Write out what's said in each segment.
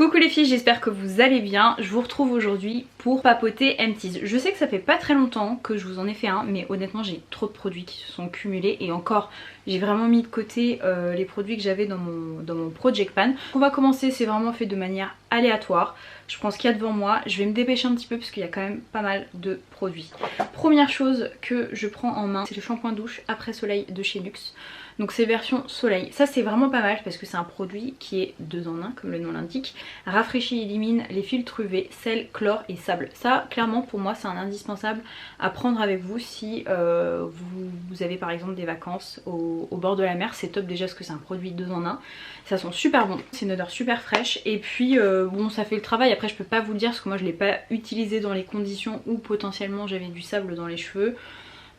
Coucou les filles, j'espère que vous allez bien. Je vous retrouve aujourd'hui pour papoter Empties. Je sais que ça fait pas très longtemps que je vous en ai fait un, mais honnêtement j'ai trop de produits qui se sont cumulés et encore j'ai vraiment mis de côté les produits que j'avais dans mon Project Pan. On va commencer, c'est vraiment fait de manière aléatoire. Je prends ce qu'il y a devant moi, je vais me dépêcher un petit peu parce qu'il y a quand même pas mal de produits. Première chose que je prends en main, c'est le shampoing douche après soleil de chez Luxe. Donc c'est version soleil. Ça c'est vraiment pas mal parce que c'est un produit qui est 2 en 1 comme le nom l'indique. Rafraîchit et élimine les filtres UV, sel, chlore et sable. Ça clairement pour moi c'est un indispensable à prendre avec vous si vous avez par exemple des vacances au bord de la mer. C'est top déjà parce que c'est un produit 2 en 1. Ça sent super bon, c'est une odeur super fraîche. Et puis bon ça fait le travail, après je peux pas vous le dire parce que moi je l'ai pas utilisé dans les conditions où potentiellement j'avais du sable dans les cheveux.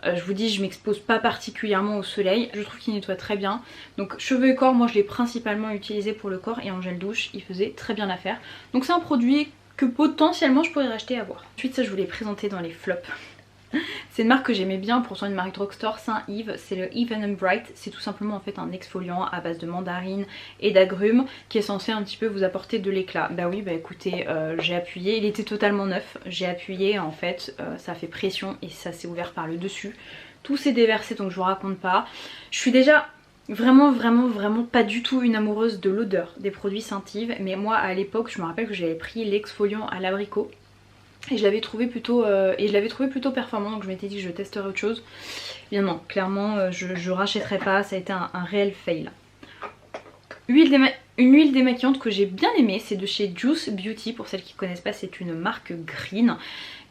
Je vous dis, je m'expose pas particulièrement au soleil, je trouve qu'il nettoie très bien. Donc cheveux et corps, moi je l'ai principalement utilisé pour le corps et en gel douche, il faisait très bien l'affaire. Donc c'est un produit que potentiellement je pourrais racheter à voir. Ensuite ça je vous l'ai présenté dans les flops. C'est une marque que j'aimais bien, pourtant une marque drugstore, Saint-Yves, c'est le Even and Bright. C'est tout simplement en fait un exfoliant à base de mandarine et d'agrumes qui est censé un petit peu vous apporter de l'éclat. Bah oui, bah écoutez, j'ai appuyé, il était totalement neuf, j'ai appuyé en fait, ça a fait pression et ça s'est ouvert par le dessus. Tout s'est déversé donc je vous raconte pas. Je suis déjà vraiment pas du tout une amoureuse de l'odeur des produits Saint-Yves, mais moi à l'époque je me rappelle que j'avais pris l'exfoliant à l'abricot. Et je l'avais trouvé plutôt performant, donc je m'étais dit que je testerais autre chose. Bien non, clairement je rachèterai pas, ça a été un réel fail. Une huile démaquillante que j'ai bien aimée, c'est de chez Juice Beauty. Pour celles qui ne connaissent pas, c'est une marque green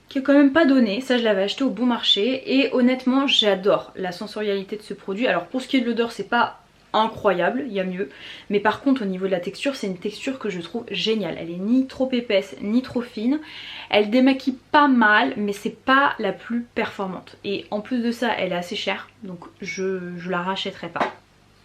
qui est quand même pas donnée. Ça je l'avais acheté au bon marché et honnêtement j'adore la sensorialité de ce produit. Alors pour ce qui est de l'odeur c'est pas incroyable, il y a mieux, mais par contre au niveau de la texture c'est une texture que je trouve géniale. Elle est ni trop épaisse ni trop fine, elle démaquille pas mal mais c'est pas la plus performante et en plus de ça elle est assez chère donc je la rachèterai pas.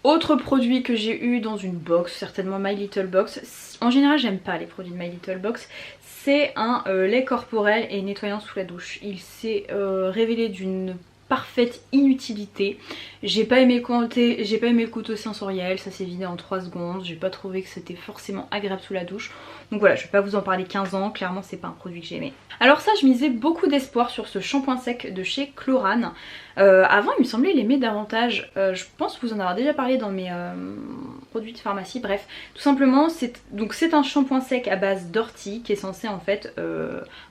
Autre produit que j'ai eu dans une box, certainement My Little Box, en général j'aime pas les produits de My Little Box, c'est un lait corporel et nettoyant sous la douche. Il s'est révélé d'une parfaite inutilité. J'ai pas aimé le couteau sensoriel, ça s'est vidé en 3 secondes, j'ai pas trouvé que c'était forcément agréable sous la douche. Donc voilà, je vais pas vous en parler 15 ans, clairement c'est pas un produit que j'aimais. Alors ça je misais beaucoup d'espoir sur ce shampoing sec de chez Chlorane. Avant il me semblait l'aimer davantage, je pense vous en avoir déjà parlé dans mes produits de pharmacie, bref. Tout simplement c'est un shampoing sec à base d'ortie qui est censé en fait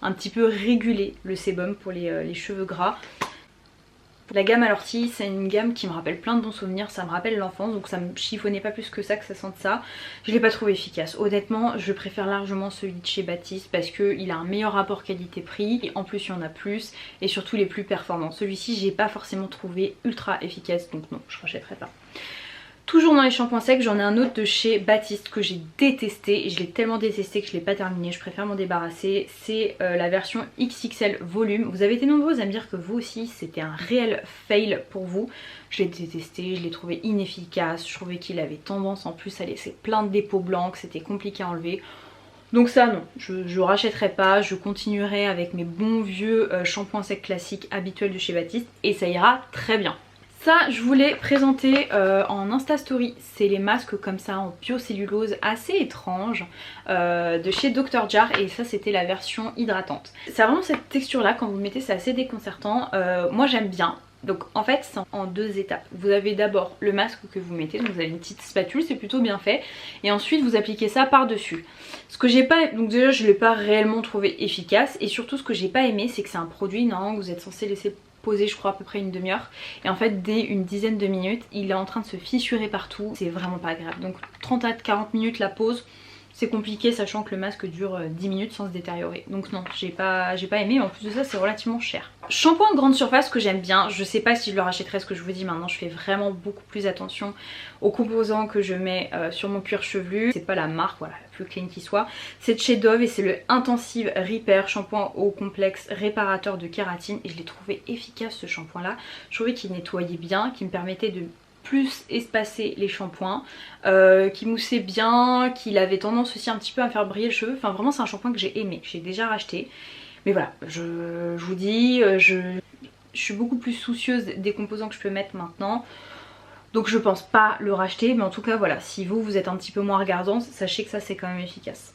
un petit peu réguler le sébum pour les cheveux gras. La gamme à l'ortie, c'est une gamme qui me rappelle plein de bons souvenirs, ça me rappelle l'enfance, donc ça me chiffonnait pas plus que ça sente ça. Je l'ai pas trouvé efficace. Honnêtement, je préfère largement celui de chez Baptiste parce qu'il a un meilleur rapport qualité-prix et en plus il y en a plus et surtout les plus performants. Celui-ci, j'ai pas forcément trouvé ultra efficace, donc non, je rachèterai pas. Toujours dans les shampoings secs, j'en ai un autre de chez Baptiste que j'ai détesté et je l'ai tellement détesté que je l'ai pas terminé, je préfère m'en débarrasser. C'est la version XXL volume. Vous avez été nombreuses à me dire que vous aussi c'était un réel fail pour vous. Je l'ai détesté, je l'ai trouvé inefficace, je trouvais qu'il avait tendance en plus à laisser plein de dépôts blancs, c'était compliqué à enlever. Donc ça non, je rachèterai pas, je continuerai avec mes bons vieux shampoings secs classiques habituels de chez Baptiste et ça ira très bien. Ça je voulais présenter en Insta Story, c'est les masques comme ça en biocellulose assez étranges de chez Dr. Jar et ça c'était la version hydratante. Ça a vraiment cette texture là, quand vous le mettez c'est assez déconcertant, moi j'aime bien. Donc en fait c'est en 2 étapes. Vous avez d'abord le masque que vous mettez, donc vous avez une petite spatule, c'est plutôt bien fait. Et ensuite vous appliquez ça par dessus. Ce que j'ai pas, donc déjà je l'ai pas réellement trouvé efficace. Et surtout ce que j'ai pas aimé c'est que c'est un produit normalement que vous êtes censé laisser poser je crois à peu près une demi-heure. Et en fait dès une dizaine de minutes il est en train de se fissurer partout. C'est vraiment pas agréable. Donc 30 à 40 minutes la pause. C'est compliqué sachant que le masque dure 10 minutes sans se détériorer. Donc non, j'ai pas aimé, en plus de ça c'est relativement cher. Shampoing grande surface que j'aime bien, je sais pas si je le rachèterai, ce que je vous dis maintenant, je fais vraiment beaucoup plus attention aux composants que je mets sur mon cuir chevelu. C'est pas la marque, voilà, la plus clean qui soit. C'est de chez Dove et c'est le Intensive Repair, shampoing au complexe réparateur de kératine. Et je l'ai trouvé efficace ce shampoing là, je trouvais qu'il nettoyait bien, qu'il me permettait de plus espacer les shampoings, qui moussait bien, qu'il avait tendance aussi un petit peu à faire briller le cheveu. Enfin vraiment c'est un shampoing que j'ai aimé, j'ai déjà racheté. Mais voilà, je vous dis, je suis beaucoup plus soucieuse des composants que je peux mettre maintenant. Donc je pense pas le racheter, mais en tout cas voilà, si vous êtes un petit peu moins regardante, sachez que ça c'est quand même efficace.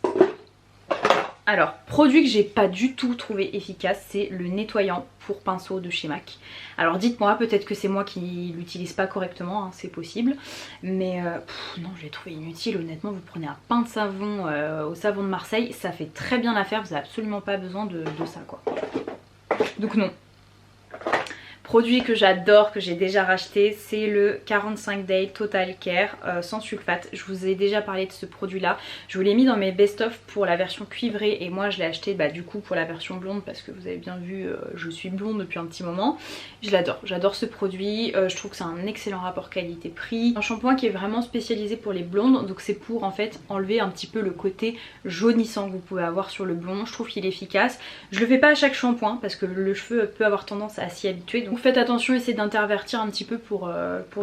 Alors, produit que j'ai pas du tout trouvé efficace, c'est le nettoyant pour pinceau de chez MAC. Alors dites-moi, peut-être que c'est moi qui l'utilise pas correctement, hein, c'est possible. Mais non, je l'ai trouvé inutile, honnêtement. Vous prenez un pain de savon au savon de Marseille, ça fait très bien l'affaire, vous n'avez absolument pas besoin de ça, quoi. Donc non. Produit que j'adore, que j'ai déjà racheté, c'est le 45 Day Total Care sans sulfate. Je vous ai déjà parlé de ce produit là. Je vous l'ai mis dans mes best-of pour la version cuivrée et moi je l'ai acheté du coup pour la version blonde parce que vous avez bien vu, je suis blonde depuis un petit moment. Je l'adore, j'adore ce produit. Je trouve que c'est un excellent rapport qualité-prix. Un shampoing qui est vraiment spécialisé pour les blondes, donc c'est pour en fait enlever un petit peu le côté jaunissant que vous pouvez avoir sur le blond. Je trouve qu'il est efficace. Je le fais pas à chaque shampoing parce que le cheveu peut avoir tendance à s'y habituer. Donc faites attention, essayez d'intervertir un petit peu pour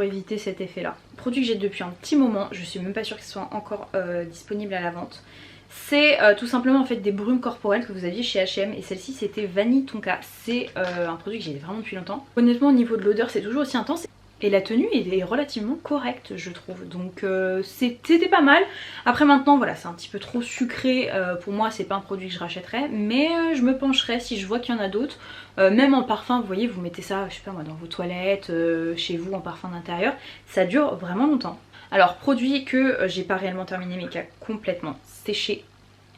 éviter cet effet là. Produit que j'ai depuis un petit moment, je suis même pas sûre qu'il soit encore disponible à la vente. C'est tout simplement en fait des brumes corporelles que vous aviez chez H&M et celle-ci c'était Vanille Tonka. C'est un produit que j'ai vraiment depuis longtemps. Honnêtement au niveau de l'odeur c'est toujours aussi intense. Et la tenue est relativement correcte je trouve, donc c'était pas mal. Après maintenant voilà, c'est un petit peu trop sucré, pour moi c'est pas un produit que je rachèterais, mais je me pencherai si je vois qu'il y en a d'autres. Même en parfum, vous voyez, vous mettez ça, je sais pas moi, dans vos toilettes, chez vous en parfum d'intérieur, ça dure vraiment longtemps. Alors produit que j'ai pas réellement terminé mais qui a complètement séché.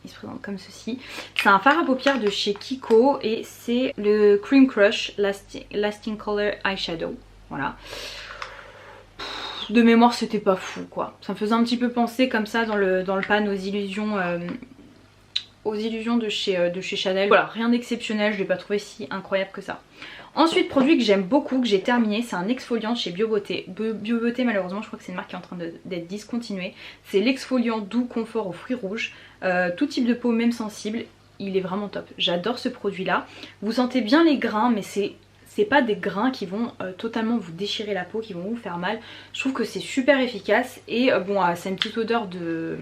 Il se présente comme ceci. C'est un fard à paupières de chez Kiko et c'est le Cream Crush Lasting Color Eyeshadow. Voilà. De mémoire c'était pas fou quoi. Ça me faisait un petit peu penser comme ça dans le pan aux illusions de chez Chanel. Voilà, rien d'exceptionnel, je l'ai pas trouvé si incroyable que ça. Ensuite, produit que j'aime beaucoup, que j'ai terminé, c'est un exfoliant chez BioBeauté. BioBeauté malheureusement je crois que c'est une marque qui est en train d'être discontinuée. C'est l'exfoliant doux confort aux fruits rouges. Tout type de peau, même sensible, il est vraiment top. J'adore ce produit là. Vous sentez bien les grains mais c'est pas des grains qui vont totalement vous déchirer la peau, qui vont vous faire mal. Je trouve que c'est super efficace et bon, ça a une petite odeur de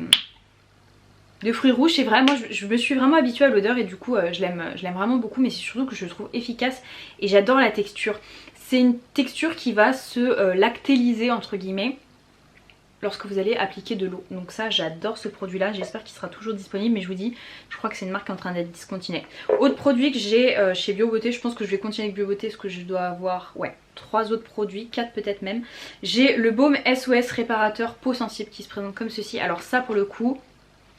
fruits rouges. C'est vrai, moi je me suis vraiment habituée à l'odeur et du coup je l'aime vraiment beaucoup, mais c'est surtout que je le trouve efficace et j'adore la texture. C'est une texture qui va se lactéliser entre guillemets lorsque vous allez appliquer de l'eau. Donc ça j'adore ce produit là, j'espère qu'il sera toujours disponible, mais je vous dis, je crois que c'est une marque en train d'être discontinuée. Autre produit que j'ai chez BioBeauté, je pense que je vais continuer avec BioBeauté parce que je dois avoir, ouais, 3 autres produits, 4 peut-être même. J'ai le baume SOS réparateur peau sensible qui se présente comme ceci. Alors ça pour le coup,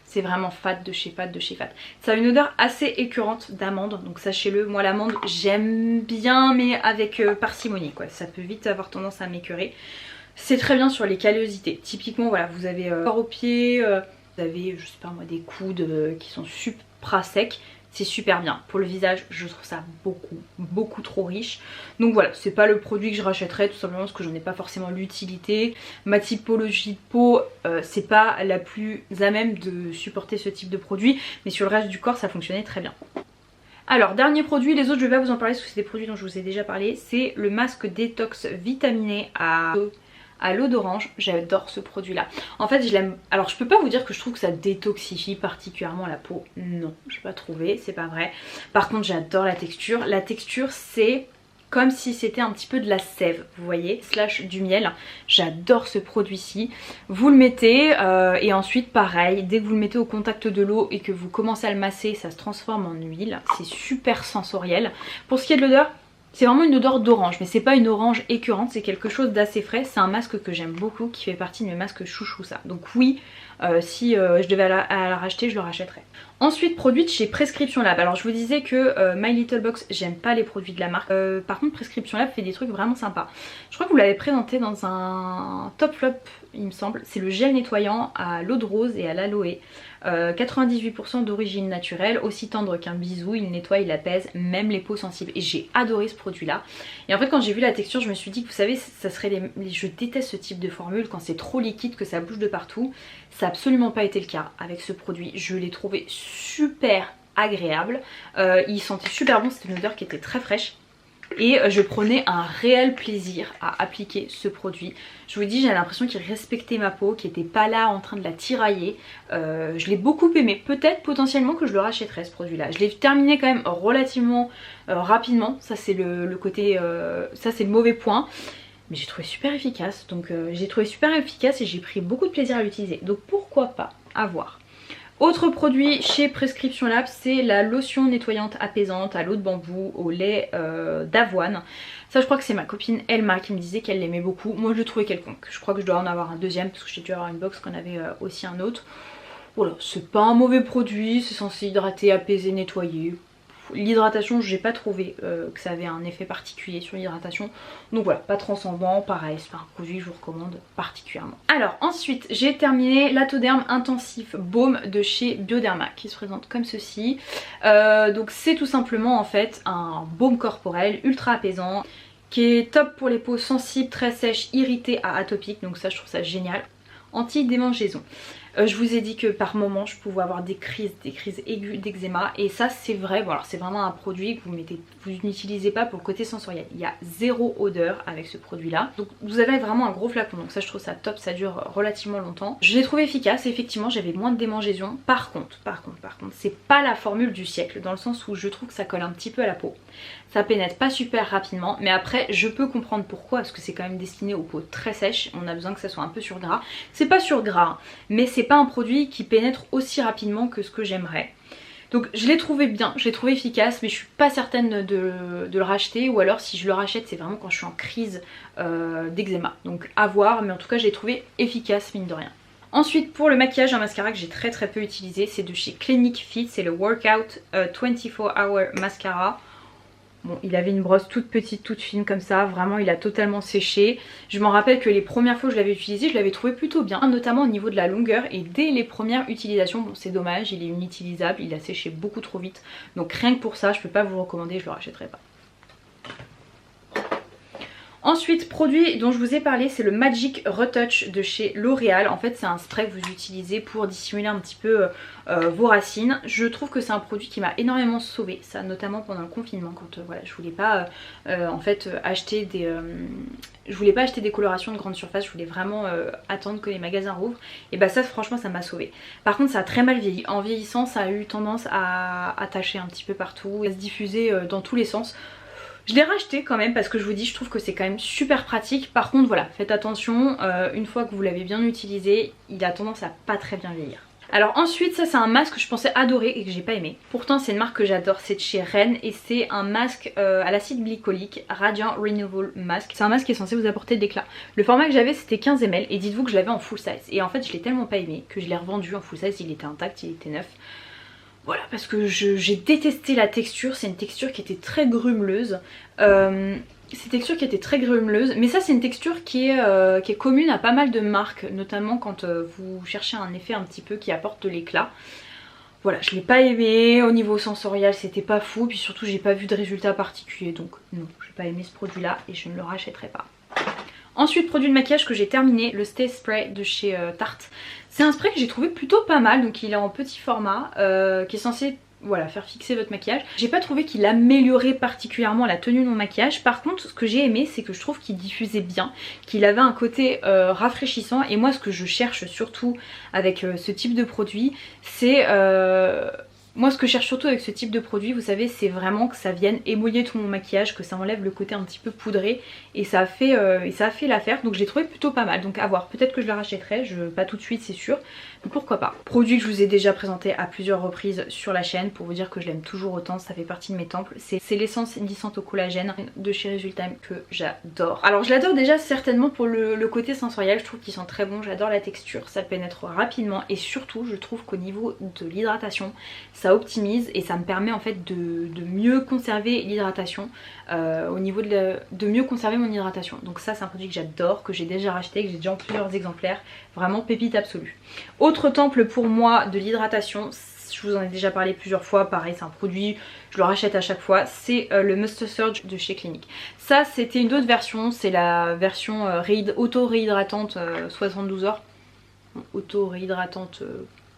c'est vraiment fat de chez fat de chez fat. Ça a une odeur assez écœurante d'amande, donc sachez-le, moi l'amande j'aime bien mais avec parcimonie quoi, ça peut vite avoir tendance à m'écœurer. C'est très bien sur les callosités. Typiquement voilà, vous avez corps aux pieds, vous avez je sais pas moi des coudes qui sont supra secs. C'est super bien. Pour le visage, je trouve ça beaucoup trop riche. Donc voilà, c'est pas le produit que je rachèterais tout simplement parce que j'en ai pas forcément l'utilité. Ma typologie de peau, c'est pas la plus à même de supporter ce type de produit. Mais sur le reste du corps, ça fonctionnait très bien. Alors dernier produit, les autres je vais pas vous en parler parce que c'est des produits dont je vous ai déjà parlé. C'est le masque détox vitaminé à l'eau d'orange. J'adore ce produit là. En fait je l'aime, alors je peux pas vous dire que je trouve que ça détoxifie particulièrement la peau, non, je n'ai pas trouvé, c'est pas vrai. Par contre j'adore la texture. La texture c'est comme si c'était un petit peu de la sève, vous voyez, slash du miel. J'adore ce produit-ci. Vous le mettez et ensuite pareil, dès que vous le mettez au contact de l'eau et que vous commencez à le masser, ça se transforme en huile. C'est super sensoriel. Pour ce qui est de l'odeur, c'est vraiment une odeur d'orange, mais c'est pas une orange écœurante, c'est quelque chose d'assez frais. C'est un masque que j'aime beaucoup, qui fait partie de mes masques chouchou ça. Donc oui, si je devais la racheter, je le rachèterais. Ensuite, produit de chez Prescription Lab. Alors je vous disais que My Little Box, j'aime pas les produits de la marque. Par contre Prescription Lab fait des trucs vraiment sympas. Je crois que vous l'avez présenté dans un top flop il me semble. C'est le gel nettoyant à l'eau de rose et à l'aloe. 98% d'origine naturelle, aussi tendre qu'un bisou, il nettoie, il apaise, même les peaux sensibles. Et j'ai adoré ce produit là. Et en fait quand j'ai vu la texture je me suis dit que vous savez ça serait je déteste ce type de formule quand c'est trop liquide, que ça bouge de partout. Ça n'a absolument pas été le cas avec ce produit. Je l'ai trouvé super agréable. Il sentait super bon, c'était une odeur qui était très fraîche. Et je prenais un réel plaisir à appliquer ce produit. Je vous dis, j'ai l'impression qu'il respectait ma peau, qu'il n'était pas là en train de la tirailler. Je l'ai beaucoup aimé. Peut-être potentiellement que je le rachèterais ce produit là. Je l'ai terminé quand même relativement rapidement. Ça c'est le côté, ça c'est le mauvais point. Mais j'ai trouvé super efficace. Donc j'ai trouvé super efficace et j'ai pris beaucoup de plaisir à l'utiliser. Donc pourquoi pas, à voir. Autre produit chez Prescription Lab, c'est la lotion nettoyante apaisante à l'eau de bambou au lait d'avoine. Ça je crois que c'est ma copine Elma qui me disait qu'elle l'aimait beaucoup. Moi je le trouvais quelconque. Je crois que je dois en avoir un deuxième parce que j'ai dû avoir une box qu'on avait aussi un autre. Voilà, c'est pas un mauvais produit, c'est censé hydrater, apaiser, nettoyer. L'hydratation, j'ai pas trouvé que ça avait un effet particulier sur l'hydratation. Donc voilà, pas transcendant, pareil, c'est pas un produit que je vous recommande particulièrement. Alors ensuite, j'ai terminé l'Atoderm Intensif Baume de chez Bioderma qui se présente comme ceci. Donc c'est tout simplement en fait un baume corporel ultra apaisant qui est top pour les peaux sensibles, très sèches, irritées à atopiques. Donc ça, je trouve ça génial. Anti-démangeaison. Je vous ai dit que par moment je pouvais avoir des crises aiguës d'eczéma et ça c'est vrai. Bon alors c'est vraiment un produit que vous n'utilisez pas pour le côté sensoriel. Il y a zéro odeur avec ce produit là. Donc vous avez vraiment un gros flacon, donc ça je trouve ça top, ça dure relativement longtemps. Je l'ai trouvé efficace et effectivement j'avais moins de démangeaison. Par contre, c'est pas la formule du siècle dans le sens où je trouve que ça colle un petit peu à la peau. Ça pénètre pas super rapidement, mais après je peux comprendre pourquoi, parce que c'est quand même destiné aux peaux très sèches, on a besoin que ça soit un peu sur gras. C'est pas sur gras, mais c'est pas un produit qui pénètre aussi rapidement que ce que j'aimerais. Donc je l'ai trouvé bien, je l'ai trouvé efficace, mais je suis pas certaine de le racheter, ou alors si je le rachète c'est vraiment quand je suis en crise d'eczéma. Donc à voir, mais en tout cas je l'ai trouvé efficace mine de rien. Ensuite pour le maquillage, un mascara que j'ai très peu utilisé, c'est de chez Clinique Fit, c'est le Workout 24 Hour Mascara. Bon, il avait une brosse toute petite, toute fine comme ça, vraiment il a totalement séché. Je m'en rappelle que les premières fois que je l'avais utilisé, je l'avais trouvé plutôt bien, notamment au niveau de la longueur et dès les premières utilisations. Bon c'est dommage, il est inutilisable, il a séché beaucoup trop vite. Donc rien que pour ça, je peux pas vous le recommander, je le rachèterai pas. Ensuite, produit dont je vous ai parlé, c'est le Magic Retouch de chez L'Oréal. En fait c'est un spray que vous utilisez pour dissimuler un petit peu vos racines. Je trouve que c'est un produit qui m'a énormément sauvée, ça notamment pendant le confinement quand voilà, je voulais pas en fait acheter des... je voulais pas acheter des colorations de grande surface, je voulais vraiment attendre que les magasins rouvrent. Et bah ça franchement ça m'a sauvée. Par contre ça a très mal vieilli. En vieillissant ça a eu tendance à attacher un petit peu partout, à se diffuser dans tous les sens. Je l'ai racheté quand même parce que je vous dis, je trouve que c'est quand même super pratique. Par contre voilà, faites attention, une fois que vous l'avez bien utilisé, il a tendance à pas très bien vieillir. Alors ensuite, ça c'est un masque que je pensais adorer et que j'ai pas aimé. Pourtant c'est une marque que j'adore, c'est de chez Ren et c'est un masque à l'acide glycolique Radiant Renewal Mask. C'est un masque qui est censé vous apporter de l'éclat. Le format que j'avais c'était 15 ml et dites-vous que je l'avais en full size. Et en fait je l'ai tellement pas aimé que je l'ai revendu en full size, il était intact, il était neuf. Voilà, parce que j'ai détesté la texture, c'est une texture qui était très grumeleuse. Mais ça c'est une texture qui est commune à pas mal de marques, notamment quand vous cherchez un effet un petit peu qui apporte de l'éclat. Voilà, je l'ai pas aimé, au niveau sensoriel c'était pas fou, puis surtout j'ai pas vu de résultat particulier, donc non, j'ai pas aimé ce produit là et je ne le rachèterai pas. Ensuite, produit de maquillage que j'ai terminé, le Stay Spray de chez Tarte. C'est un spray que j'ai trouvé plutôt pas mal, donc il est en petit format, qui est censé voilà, faire fixer votre maquillage. J'ai pas trouvé qu'il améliorait particulièrement la tenue de mon maquillage. Par contre, ce que j'ai aimé, c'est que je trouve qu'il diffusait bien, qu'il avait un côté rafraîchissant. Et moi, ce que je cherche surtout avec ce type de produit, c'est... Moi ce que je cherche surtout avec ce type de produit, vous savez, c'est vraiment que ça vienne émouiller tout mon maquillage, que ça enlève le côté un petit peu poudré et ça a fait l'affaire, donc je l'ai trouvé plutôt pas mal. Donc à voir, peut-être que je la rachèterai, pas tout de suite c'est sûr, mais pourquoi pas. Produit que je vous ai déjà présenté à plusieurs reprises sur la chaîne pour vous dire que je l'aime toujours autant, ça fait partie de mes temples. C'est l'essence lissante au collagène de chez Resultime que j'adore. Alors je l'adore déjà certainement pour le côté sensoriel, je trouve qu'il sent très bon, j'adore la texture, ça pénètre rapidement et surtout je trouve qu'au niveau de l'hydratation, ça optimise et ça me permet en fait de mieux conserver l'hydratation, au niveau de mieux conserver mon hydratation. Donc ça c'est un produit que j'adore, que j'ai déjà racheté, que j'ai déjà en plusieurs exemplaires, vraiment pépite absolue. Autre temple pour moi de l'hydratation, je vous en ai déjà parlé plusieurs fois, pareil c'est un produit, je le rachète à chaque fois, c'est le Must Surge de chez Clinique. Ça c'était une autre version, c'est la version auto-réhydratante 72 heures, auto-réhydratante...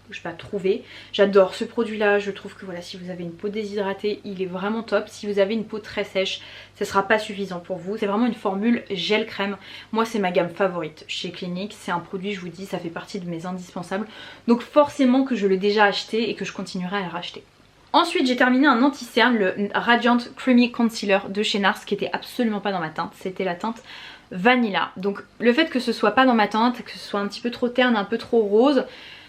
je vais pas trouver. J'adore ce produit là, je trouve que voilà, si vous avez une peau déshydratée il est vraiment top. Si vous avez une peau très sèche ce sera pas suffisant pour vous. C'est vraiment une formule gel crème, moi c'est ma gamme favorite chez Clinique. C'est un produit, je vous dis, ça fait partie de mes indispensables, donc forcément que je l'ai déjà acheté et que je continuerai à le racheter. Ensuite j'ai terminé un anti-cerne, le Radiant Creamy Concealer de chez NARS, qui était absolument pas dans ma teinte, c'était la teinte Vanilla. Donc le fait que ce soit pas dans ma teinte, que ce soit un petit peu trop terne, un peu trop rose,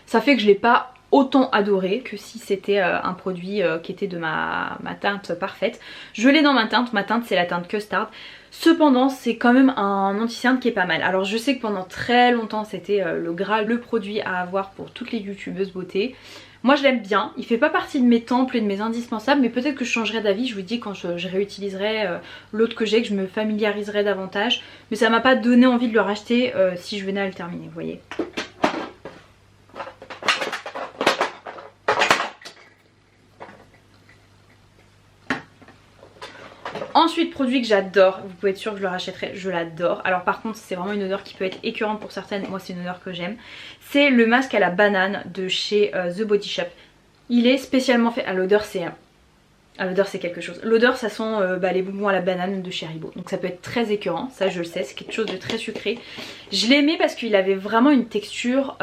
ça fait que je l'ai pas autant adoré que si c'était un produit qui était de ma teinte parfaite. Je l'ai dans ma teinte c'est la teinte Custard. Cependant c'est quand même un anti-cerne qui est pas mal. Alors je sais que pendant très longtemps c'était le Graal, le produit à avoir pour toutes les youtubeuses beauté. Moi je l'aime bien, il fait pas partie de mes temples et de mes indispensables, mais peut-être que je changerai d'avis, je vous dis quand je réutiliserai l'autre que j'ai, que je me familiariserai davantage. Mais ça m'a pas donné envie de le racheter si je venais à le terminer, vous voyez. Ensuite, produit que j'adore, vous pouvez être sûr que je le rachèterai, je l'adore. Alors par contre c'est vraiment une odeur qui peut être écœurante pour certaines, moi c'est une odeur que j'aime. C'est le masque à la banane de chez The Body Shop. Il est spécialement fait, l'odeur c'est quelque chose. L'odeur ça sent les bonbons à la banane de chez Haribo. Donc ça peut être très écœurant, ça je le sais, c'est quelque chose de très sucré. Je l'aimais parce qu'il avait vraiment une texture...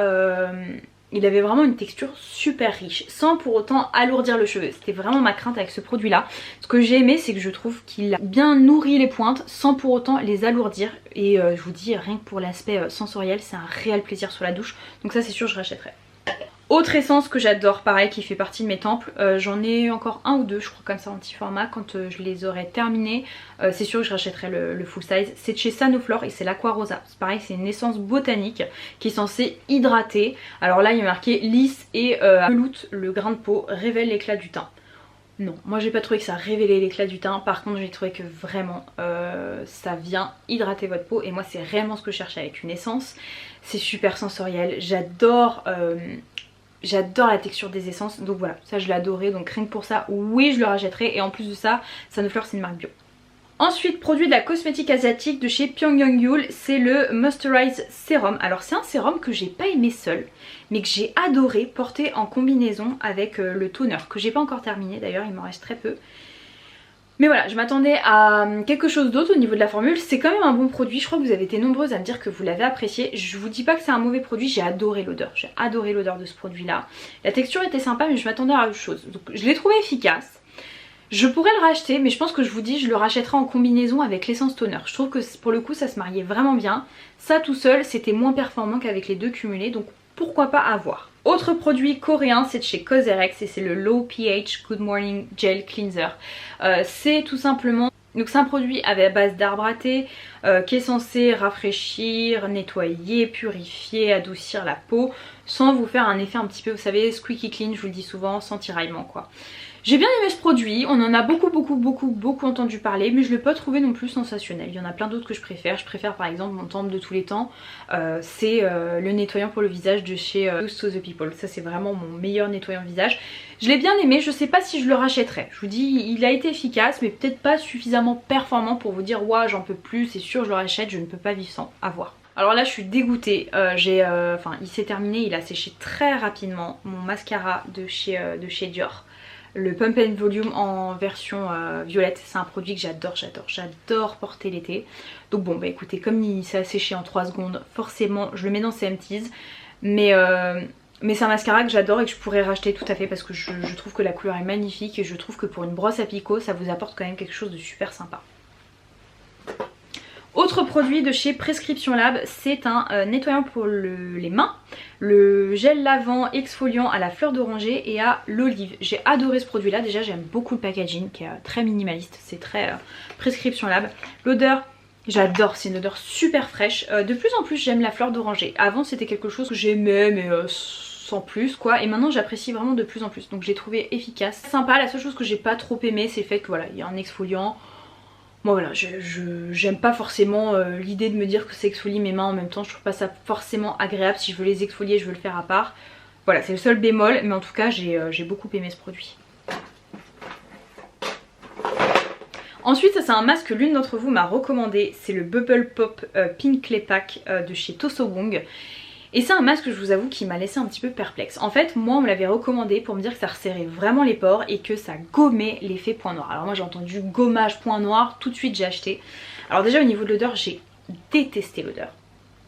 Il avait vraiment une texture super riche sans pour autant alourdir le cheveu. C'était vraiment ma crainte avec ce produit là. Ce que j'ai aimé c'est que je trouve qu'il a bien nourri les pointes sans pour autant les alourdir. Et je vous dis rien que pour l'aspect sensoriel c'est un réel plaisir sur la douche. Donc ça c'est sûr je rachèterai. Autre essence que j'adore, pareil, qui fait partie de mes temples, j'en ai encore un ou deux je crois comme ça en petit format. Quand je les aurai terminés c'est sûr que je rachèterai le full size. C'est de chez Sanoflore et c'est l'Aqua Rosa. C'est pareil, c'est une essence botanique qui est censée hydrater. Alors là il y a marqué lisse et veloute le grain de peau, révèle l'éclat du teint. Non, moi j'ai pas trouvé que ça révélait l'éclat du teint. Par contre j'ai trouvé que vraiment ça vient hydrater votre peau. Et moi c'est réellement ce que je cherche avec une essence. C'est super sensoriel, j'adore la texture des essences, donc voilà, ça je l'ai adoré, donc rien que pour ça, oui je le rachèterai. Et en plus de ça, Sanoflore c'est une marque bio. Ensuite, produit de la cosmétique asiatique de chez Pyongyang, c'est le Moisturize Serum. Alors c'est un sérum que j'ai pas aimé seul, mais que j'ai adoré porter en combinaison avec le toner, que j'ai pas encore terminé d'ailleurs, il m'en reste très peu. Mais voilà, je m'attendais à quelque chose d'autre au niveau de la formule. C'est quand même un bon produit, je crois que vous avez été nombreuses à me dire que vous l'avez apprécié. Je vous dis pas que c'est un mauvais produit, j'ai adoré l'odeur. J'ai adoré l'odeur de ce produit là. La texture était sympa mais je m'attendais à autre chose. Donc je l'ai trouvé efficace. Je pourrais le racheter mais je pense que je vous dis je le rachèterai en combinaison avec l'essence toner. Je trouve que pour le coup ça se mariait vraiment bien. Ça tout seul c'était moins performant qu'avec les deux cumulés, donc pourquoi pas avoir. Autre produit coréen, c'est de chez Cosrx et c'est le Low pH Good Morning Gel Cleanser. C'est tout simplement... Donc c'est un produit à base d'arbre à thé qui est censé rafraîchir, nettoyer, purifier, adoucir la peau sans vous faire un effet un petit peu, vous savez, squeaky clean, je vous le dis souvent, sans tiraillement quoi. J'ai bien aimé ce produit, on en a beaucoup entendu parler, mais je ne l'ai pas trouvé non plus sensationnel. Il y en a plein d'autres que je préfère. Je préfère par exemple mon temple de tous les temps, c'est le nettoyant pour le visage de chez Use to the People. Ça c'est vraiment mon meilleur nettoyant visage. Je l'ai bien aimé, je sais pas si je le rachèterai. Je vous dis, il a été efficace, mais peut-être pas suffisamment performant pour vous dire ouah j'en peux plus, c'est sûr je le rachète, je ne peux pas vivre sans. À voir. Alors là je suis dégoûtée, il s'est terminé, il a séché très rapidement mon mascara de chez Dior. Le Pump and Volume en version violette, c'est un produit que j'adore porter l'été. Donc bon bah écoutez, comme il s'est séché en 3 secondes, forcément je le mets dans ces empties. Mais c'est un mascara que j'adore et que je pourrais racheter tout à fait parce que je trouve que la couleur est magnifique et je trouve que pour une brosse à picot ça vous apporte quand même quelque chose de super sympa. Autre produit de chez Prescription Lab, c'est un nettoyant pour les mains, le gel lavant exfoliant à la fleur d'oranger et à l'olive. J'ai adoré ce produit là, déjà j'aime beaucoup le packaging qui est très minimaliste, c'est très Prescription Lab. L'odeur, j'adore, c'est une odeur super fraîche. De plus en plus j'aime la fleur d'oranger. Avant c'était quelque chose que j'aimais mais sans plus quoi, et maintenant j'apprécie vraiment de plus en plus. Donc j'ai trouvé efficace, sympa. La seule chose que j'ai pas trop aimé c'est le fait que voilà, il y a un exfoliant. Bon voilà, j'aime pas forcément l'idée de me dire que ça exfolie mes mains en même temps, je trouve pas ça forcément agréable. Si je veux les exfolier je veux le faire à part. Voilà, c'est le seul bémol, mais en tout cas j'ai beaucoup aimé ce produit. Ensuite ça c'est un masque que l'une d'entre vous m'a recommandé, c'est le Bubble Pop Pink Clay Pack de chez Tosobong. Et c'est un masque que je vous avoue qui m'a laissé un petit peu perplexe. En fait moi on me l'avait recommandé pour me dire que ça resserrait vraiment les pores et que ça gommait l'effet point noir. Alors moi j'ai entendu gommage point noir, tout de suite j'ai acheté. Alors déjà au niveau de l'odeur j'ai détesté l'odeur.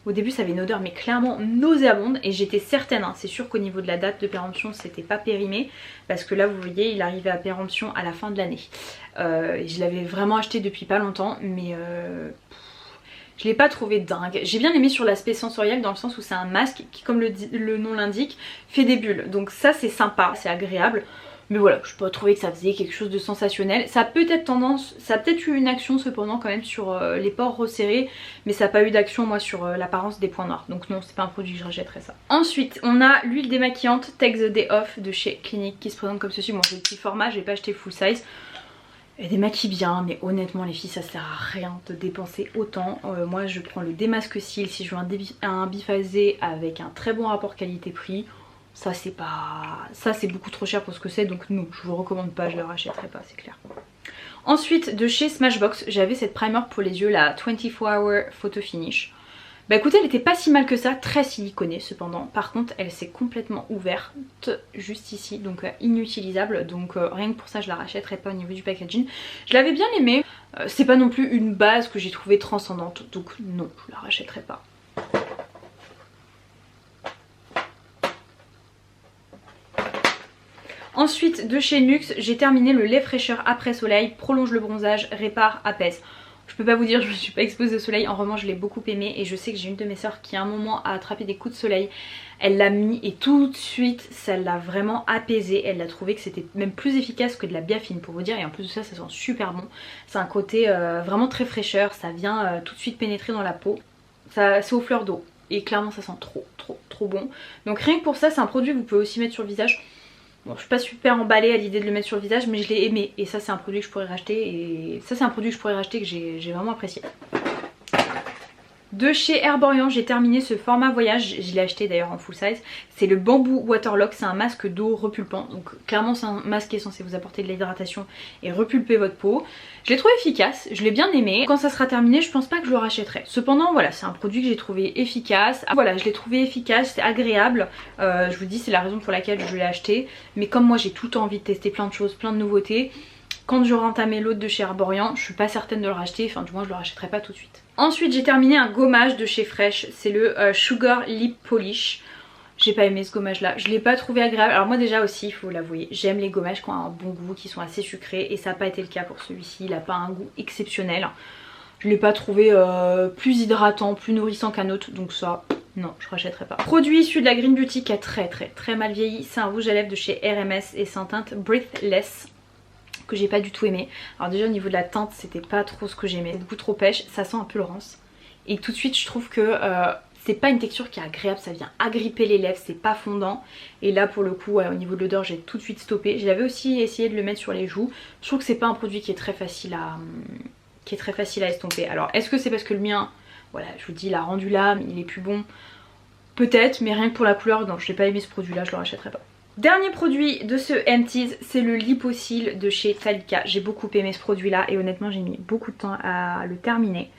Au début ça avait une odeur mais clairement nauséabonde et j'étais certaine, hein, c'est sûr qu'au niveau de la date de péremption c'était pas périmé. Parce que là vous voyez il arrivait à péremption à la fin de l'année. Je l'avais vraiment acheté depuis pas longtemps mais... Je l'ai pas trouvé dingue. J'ai bien aimé sur l'aspect sensoriel dans le sens où c'est un masque qui, comme le nom l'indique, fait des bulles. Donc ça c'est sympa, c'est agréable. Mais voilà, je n'ai pas trouvé que ça faisait quelque chose de sensationnel. Ça a peut-être eu une action cependant quand même sur les pores resserrés, mais ça n'a pas eu d'action moi sur l'apparence des points noirs. Donc non, c'est pas un produit que je rachèterais ça. Ensuite, on a l'huile démaquillante Take the Day Off de chez Clinique qui se présente comme ceci. Bon, c'est le petit format, je vais pas acheter full size. Elle démaquille bien, mais honnêtement les filles, ça sert à rien de dépenser autant. Moi je prends le démasque cils si je veux un biphasé avec un très bon rapport qualité-prix. Ça c'est pas... ça c'est beaucoup trop cher pour ce que c'est, donc non, je vous recommande pas, je le rachèterai pas, c'est clair. Ensuite, de chez Smashbox, j'avais cette primer pour les yeux, la 24 Hour Photo Finish. Bah écoutez, elle était pas si mal que ça, très siliconée cependant. Par contre, elle s'est complètement ouverte juste ici, donc inutilisable. Donc rien que pour ça, je la rachèterai pas au niveau du packaging. Je l'avais bien aimée, c'est pas non plus une base que j'ai trouvée transcendante, donc non, je la rachèterai pas. Ensuite, de chez Nuxe, j'ai terminé le lait fraîcheur après soleil, prolonge le bronzage, répare, apaise. Je peux pas vous dire, je me suis pas exposée au soleil, en revanche je l'ai beaucoup aimé et je sais que j'ai une de mes soeurs qui à un moment a attrapé des coups de soleil. Elle l'a mis et tout de suite ça l'a vraiment apaisé, elle a trouvé que c'était même plus efficace que de la biafine pour vous dire, et en plus de ça, ça sent super bon. C'est un côté vraiment très fraîcheur, ça vient tout de suite pénétrer dans la peau, c'est aux fleurs d'eau et clairement ça sent trop bon. Donc rien que pour ça, c'est un produit que vous pouvez aussi mettre sur le visage. Bon, je suis pas super emballée à l'idée de le mettre sur le visage, mais je l'ai aimé et ça c'est un produit que je pourrais racheter, et ça c'est un produit que je pourrais racheter que j'ai vraiment apprécié. De chez Herborian, j'ai terminé ce format voyage, je l'ai acheté d'ailleurs en full size. C'est le Bamboo Waterlock, c'est un masque d'eau repulpant. Donc clairement c'est un masque qui est censé vous apporter de l'hydratation et repulper votre peau. Je l'ai trouvé efficace, je l'ai bien aimé. Quand ça sera terminé, je pense pas que je le rachèterai. Cependant voilà, c'est un produit que j'ai trouvé efficace. Voilà, je l'ai trouvé efficace, c'est agréable. Je vous dis, c'est la raison pour laquelle je l'ai acheté. Mais comme moi j'ai tout le temps envie de tester plein de choses, plein de nouveautés, quand j'aurai entamé l'autre de chez Herborian, je suis pas certaine de le racheter, enfin du moins je le rachèterai pas tout de suite. Ensuite j'ai terminé un gommage de chez Fresh, c'est le Sugar Lip Polish. J'ai pas aimé ce gommage là, je l'ai pas trouvé agréable. Alors moi déjà aussi, il faut l'avouer, j'aime les gommages qui ont un bon goût, qui sont assez sucrés, et ça n'a pas été le cas pour celui-ci, il a pas un goût exceptionnel. Je l'ai pas trouvé plus hydratant, plus nourrissant qu'un autre, donc ça... non, je rachèterai pas. Produit issu de la Green Beauty qui a très mal vieilli, c'est un rouge à lèvres de chez RMS et c'est en teinte Breathless, que j'ai pas du tout aimé. Alors déjà au niveau de la teinte, c'était pas trop ce que j'aimais, beaucoup trop pêche, ça sent un peu le rance. Et tout de suite je trouve que c'est pas une texture qui est agréable, ça vient agripper les lèvres, c'est pas fondant. Et là pour le coup, ouais, au niveau de l'odeur, j'ai tout de suite stoppé. J'avais aussi essayé de le mettre sur les joues. Je trouve que c'est pas un produit qui est très facile à estomper. Alors est-ce que c'est parce que le mien, voilà, je vous dis, il a rendu l'âme, il est plus bon? Peut-être, mais rien que pour la couleur, non, je n'ai pas aimé ce produit là, je le rachèterai pas. Dernier produit de ce Empties, c'est le Lipo-Cils de chez Talika. J'ai beaucoup aimé ce produit là et honnêtement j'ai mis beaucoup de temps à le terminer.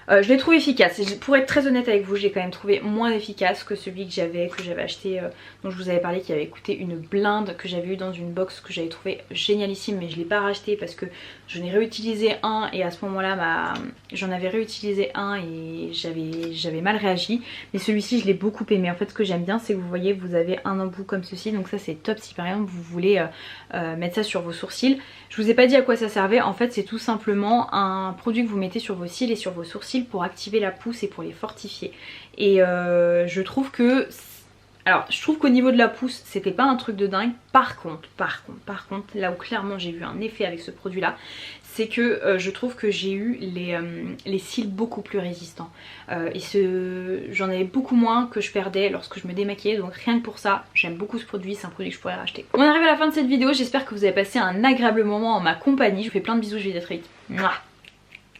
Je l'ai trouvé efficace, pour être très honnête avec vous, j'ai quand même trouvé moins efficace que celui que j'avais acheté, dont je vous avais parlé, qui avait coûté une blinde, que j'avais eu dans une box, que j'avais trouvé génialissime, mais je l'ai pas racheté parce que j'en ai réutilisé un, et à ce moment là j'en avais réutilisé un et j'avais mal réagi. Mais celui-ci je l'ai beaucoup aimé. En fait ce que j'aime bien, c'est que vous voyez, vous avez un embout comme ceci, donc ça c'est top si par exemple vous voulez mettre ça sur vos sourcils. Je vous ai pas dit à quoi ça servait, en fait c'est tout simplement un produit que vous mettez sur vos cils et sur vos sourcils pour activer la pousse et pour les fortifier. Et je trouve que... alors je trouve qu'au niveau de la pousse c'était pas un truc de dingue. Par contre, là où clairement j'ai vu un effet avec ce produit là, c'est que je trouve que j'ai eu les cils beaucoup plus résistants. J'en avais beaucoup moins que je perdais lorsque je me démaquillais, donc rien que pour ça, j'aime beaucoup ce produit, c'est un produit que je pourrais racheter. On arrive à la fin de cette vidéo, j'espère que vous avez passé un agréable moment en ma compagnie. Je vous fais plein de bisous, je vous dis à très vite. Mouah.